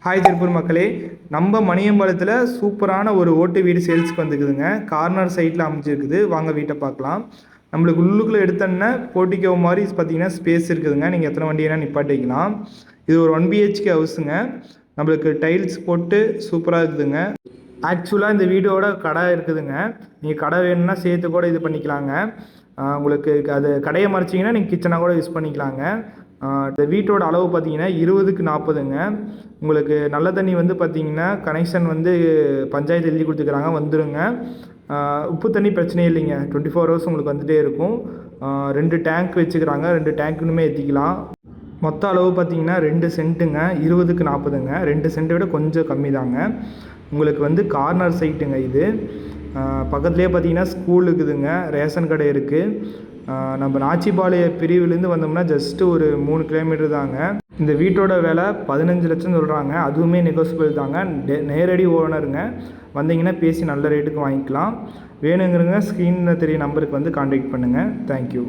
Hi Tiruppur மக்களே, நம்ம மணியம்பாலத்தில் சூப்பரான ஒரு ஓட்டு வீடு சேல்ஸ்க்கு வந்துக்குதுங்க. கார்னர் சைட்டில் அமைச்சிருக்குது. வாங்க வீட்டை பார்க்கலாம். நம்மளுக்கு உள்ளுக்குள்ளே எடுத்தோன்னே போர்ட்டிகோ மாதிரி பார்த்தீங்கன்னா ஸ்பேஸ் இருக்குதுங்க. நீங்கள் எத்தனை வண்டி வேணால் நிப்பாட்டிக்கலாம். இது ஒரு 1 BHK ஹவுஸுங்க. நம்மளுக்கு டைல்ஸ் போட்டு சூப்பராக இருக்குதுங்க. ஆக்சுவலாக இந்த வீடோட கடை இருக்குதுங்க. நீங்கள் கடை வேணும்னா சேர்த்து கூட இது பண்ணிக்கலாங்க. உங்களுக்கு அது கடையை மறைச்சிங்கன்னா நீங்கள் கிச்சனாக கூட யூஸ் பண்ணிக்கலாங்க. இந்த வீட்டோட அளவு பார்த்தீங்கன்னா 20க்கு 40ங்க. உங்களுக்கு நல்ல தண்ணி வந்து பார்த்தீங்கன்னா கனெக்ஷன் வந்து பஞ்சாயத்து எழுதி கொடுத்துக்கிறாங்க, வந்துடுங்க. உப்பு தண்ணி பிரச்சனையே இல்லைங்க. 24 ஹவர்ஸ் உங்களுக்கு வந்துகிட்டே இருக்கும். 2 டேங்க் வச்சுக்கிறாங்க. 2 டேங்க்குனுமே ஏற்றிக்கலாம். மொத்த அளவு பார்த்தீங்கன்னா 2 சென்ட்டுங்க. 20க்கு 40ங்க. 2 சென்ட்டை விட கொஞ்சம் கம்மி தாங்க. உங்களுக்கு வந்து கார்னர் சைட்டுங்க இது. பக்கத்துலேயே பார்த்தீங்கன்னா ஸ்கூல் இருக்குதுங்க, ரேஷன் கடை இருக்குது. நம்ம நாச்சிபாளைய பிரிவுலேருந்து வந்தோம்னா ஜஸ்ட்டு ஒரு 3 கிலோமீட்டர் தாங்க. இந்த வீட்டோட விலை 15 லட்சம் சொல்கிறாங்க. அதுவுமே நெகோசியபிள் தாங்க. நேரடி ஓனருங்க. வந்தீங்கன்னா பேசி நல்ல ரேட்டுக்கு வாங்கிக்கலாம். வேணுங்கிறங்க ஸ்க்ரீனில் தெரிய நம்பருக்கு வந்து கான்டாக்ட் பண்ணுங்கள். தேங்க்யூ.